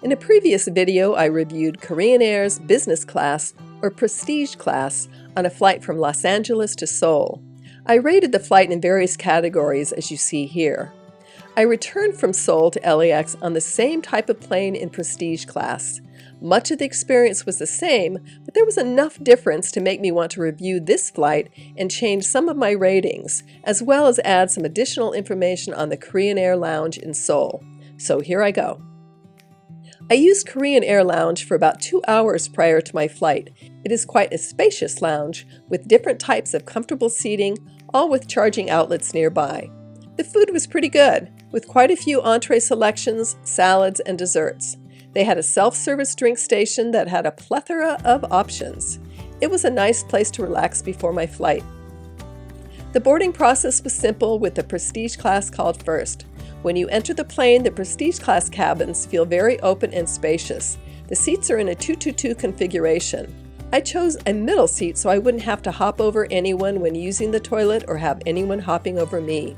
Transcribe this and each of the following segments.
In a previous video, I reviewed Korean Air's business class or prestige class on a flight from Los Angeles to Seoul. I rated the flight in various categories as you see here. I returned from Seoul to LAX on the same type of plane in prestige class. Much of the experience was the same, but there was enough difference to make me want to review this flight and change some of my ratings, as well as add some additional information on the Korean Air Lounge in Seoul. So here I go. I used Korean Air Lounge for about 2 hours prior to my flight. It is quite a spacious lounge with different types of comfortable seating, all with charging outlets nearby. The food was pretty good, with quite a few entree selections, salads, and desserts. They had a self-service drink station that had a plethora of options. It was a nice place to relax before my flight. The boarding process was simple, with the prestige class called first. When you enter the plane, the prestige class cabins feel very open and spacious. The seats are in a 2-2-2 configuration. I chose a middle seat so I wouldn't have to hop over anyone when using the toilet or have anyone hopping over me.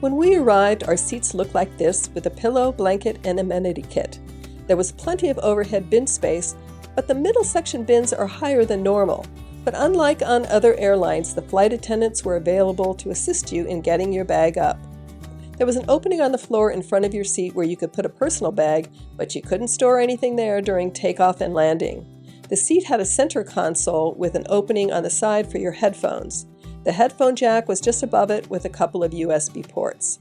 When we arrived, our seats looked like this, with a pillow, blanket, and amenity kit. There was plenty of overhead bin space, but the middle section bins are higher than normal. But unlike on other airlines, the flight attendants were available to assist you in getting your bag up. There was an opening on the floor in front of your seat where you could put a personal bag, but you couldn't store anything there during takeoff and landing. The seat had a center console with an opening on the side for your headphones. The headphone jack was just above it with a couple of USB ports.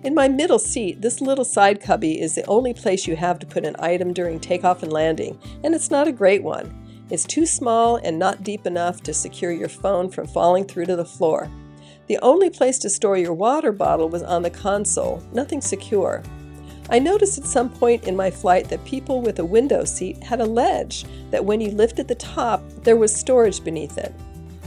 In my middle seat, this little side cubby is the only place you have to put an item during takeoff and landing, and it's not a great one. It's too small and not deep enough to secure your phone from falling through to the floor. The only place to store your water bottle was on the console, nothing secure. I noticed at some point in my flight that people with a window seat had a ledge that when you lifted the top, there was storage beneath it.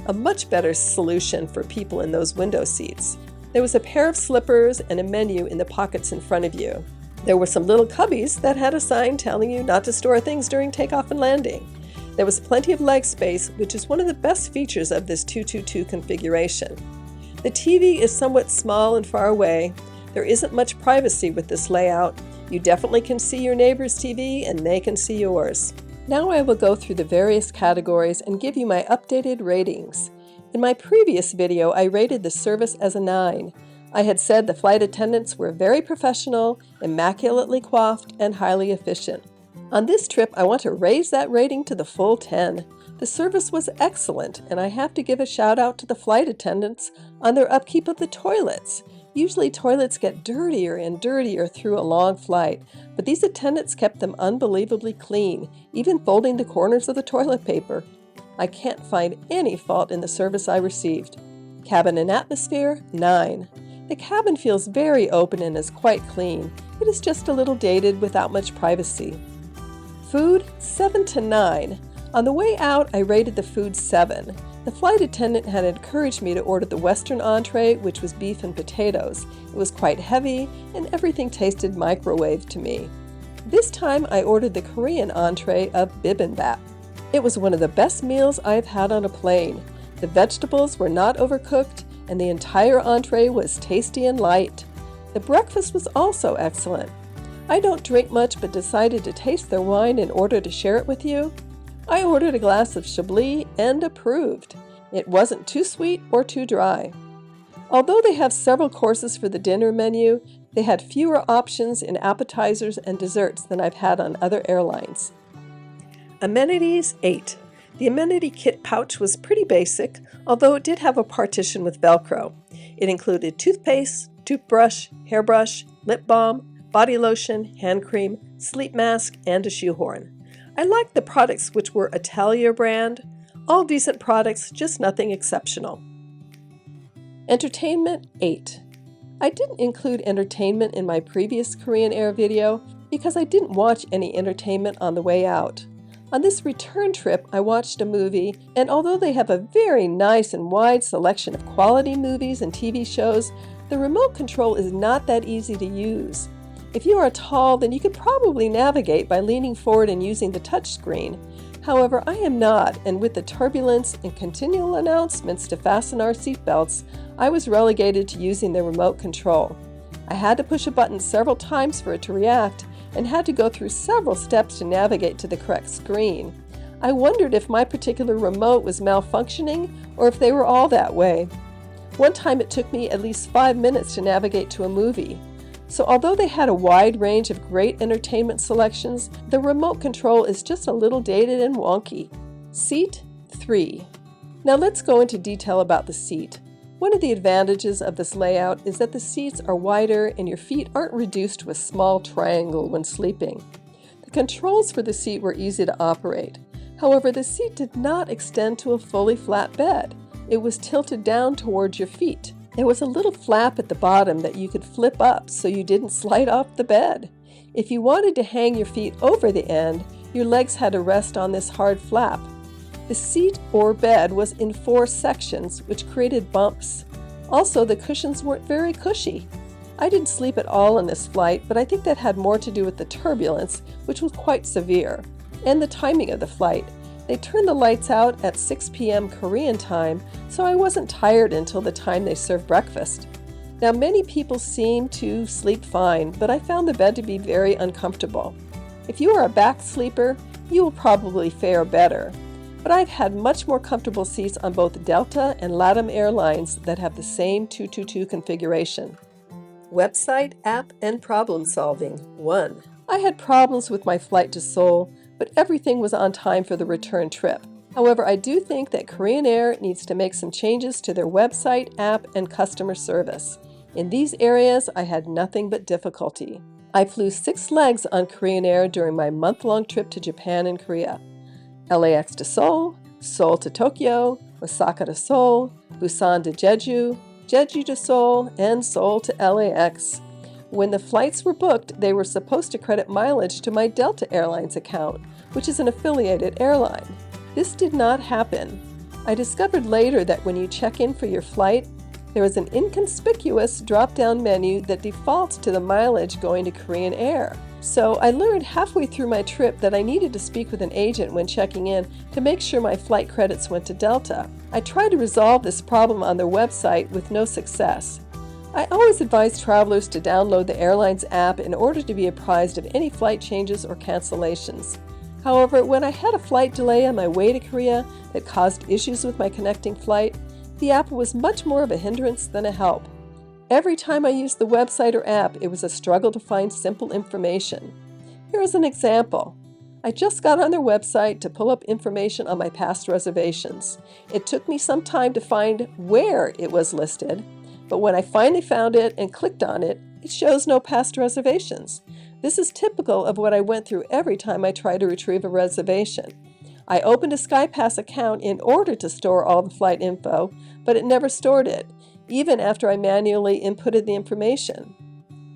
A much better solution for people in those window seats. There was a pair of slippers and a menu in the pockets in front of you. There were some little cubbies that had a sign telling you not to store things during takeoff and landing. There was plenty of leg space, which is one of the best features of this 2-2-2 configuration. The TV is somewhat small and far away. There isn't much privacy with this layout. You definitely can see your neighbor's TV and they can see yours. Now I will go through the various categories and give you my updated ratings. In my previous video, I rated the service as a 9. I had said the flight attendants were very professional, immaculately coiffed, and highly efficient. On this trip, I want to raise that rating to the full 10. The service was excellent, and I have to give a shout out to the flight attendants on their upkeep of the toilets. Usually toilets get dirtier and dirtier through a long flight, but these attendants kept them unbelievably clean, even folding the corners of the toilet paper. I can't find any fault in the service I received. Cabin and atmosphere, 9. The cabin feels very open and is quite clean. It is just a little dated without much privacy. Food, 7 to 9. On the way out, I rated the food 7. The flight attendant had encouraged me to order the Western entree, which was beef and potatoes. It was quite heavy, and everything tasted microwaved to me. This time, I ordered the Korean entree of bibimbap. It was one of the best meals I've had on a plane. The vegetables were not overcooked, and the entire entree was tasty and light. The breakfast was also excellent. I don't drink much, but decided to taste their wine in order to share it with you. I ordered a glass of Chablis and approved. It wasn't too sweet or too dry. Although they have several courses for the dinner menu, they had fewer options in appetizers and desserts than I've had on other airlines. Amenities, 8. The amenity kit pouch was pretty basic, although it did have a partition with Velcro. It included toothpaste, toothbrush, hairbrush, lip balm, body lotion, hand cream, sleep mask, and a shoehorn. I liked the products, which were Italia brand. All decent products, just nothing exceptional. Entertainment, 8. I didn't include entertainment in my previous Korean Air video because I didn't watch any entertainment on the way out. On this return trip, I watched a movie, and although they have a very nice and wide selection of quality movies and TV shows, the remote control is not that easy to use. If you are tall, then you could probably navigate by leaning forward and using the touchscreen. However, I am not, and with the turbulence and continual announcements to fasten our seatbelts, I was relegated to using the remote control. I had to push a button several times for it to react, and had to go through several steps to navigate to the correct screen. I wondered if my particular remote was malfunctioning or if they were all that way. One time it took me at least 5 minutes to navigate to a movie. So although they had a wide range of great entertainment selections, the remote control is just a little dated and wonky. Seat 3. Now let's go into detail about the seat. One of the advantages of this layout is that the seats are wider and your feet aren't reduced to a small triangle when sleeping. The controls for the seat were easy to operate. However, the seat did not extend to a fully flat bed. It was tilted down towards your feet. There was a little flap at the bottom that you could flip up so you didn't slide off the bed. If you wanted to hang your feet over the end, your legs had to rest on this hard flap. The seat or bed was in 4 sections, which created bumps. Also, the cushions weren't very cushy. I didn't sleep at all on this flight, but I think that had more to do with the turbulence, which was quite severe, and the timing of the flight. They turned the lights out at 6 p.m. Korean time, so I wasn't tired until the time they served breakfast. Now, many people seem to sleep fine, but I found the bed to be very uncomfortable. If you are a back sleeper, you will probably fare better. But I've had much more comfortable seats on both Delta and LATAM Airlines that have the same 222 configuration. Website, app, and problem solving. 1. I had problems with my flight to Seoul, but everything was on time for the return trip. However, I do think that Korean Air needs to make some changes to their website, app, and customer service. In these areas, I had nothing but difficulty. I flew 6 legs on Korean Air during my month-long trip to Japan and Korea. LAX to Seoul, Seoul to Tokyo, Osaka to Seoul, Busan to Jeju, Jeju to Seoul, and Seoul to LAX. When the flights were booked, they were supposed to credit mileage to my Delta Airlines account, which is an affiliated airline. This did not happen. I discovered later that when you check in for your flight, there is an inconspicuous drop-down menu that defaults to the mileage going to Korean Air. So I learned halfway through my trip that I needed to speak with an agent when checking in to make sure my flight credits went to Delta. I tried to resolve this problem on their website with no success. I always advise travelers to download the airline's app in order to be apprised of any flight changes or cancellations. However, when I had a flight delay on my way to Korea that caused issues with my connecting flight, the app was much more of a hindrance than a help. Every time I used the website or app, it was a struggle to find simple information. Here is an example. I just got on their website to pull up information on my past reservations. It took me some time to find where it was listed, but when I finally found it and clicked on it, it shows no past reservations. This is typical of what I went through every time I tried to retrieve a reservation. I opened a SkyPass account in order to store all the flight info, but it never stored it, even after I manually inputted the information.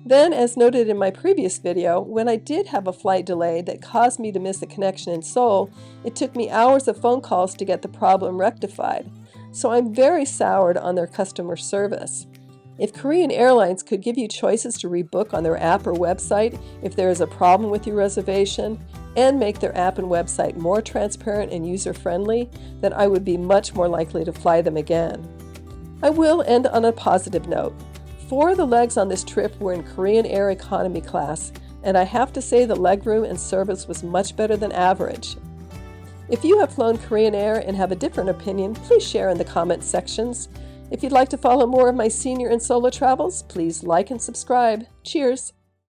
Then, as noted in my previous video, when I did have a flight delay that caused me to miss a connection in Seoul, it took me hours of phone calls to get the problem rectified. So I'm very soured on their customer service. If Korean Airlines could give you choices to rebook on their app or website if there is a problem with your reservation, and make their app and website more transparent and user-friendly, then I would be much more likely to fly them again. I will end on a positive note. 4 of the legs on this trip were in Korean Air economy class, and I have to say the legroom and service was much better than average. If you have flown Korean Air and have a different opinion, please share in the comment sections. If you'd like to follow more of my senior and solo travels, please like and subscribe. Cheers!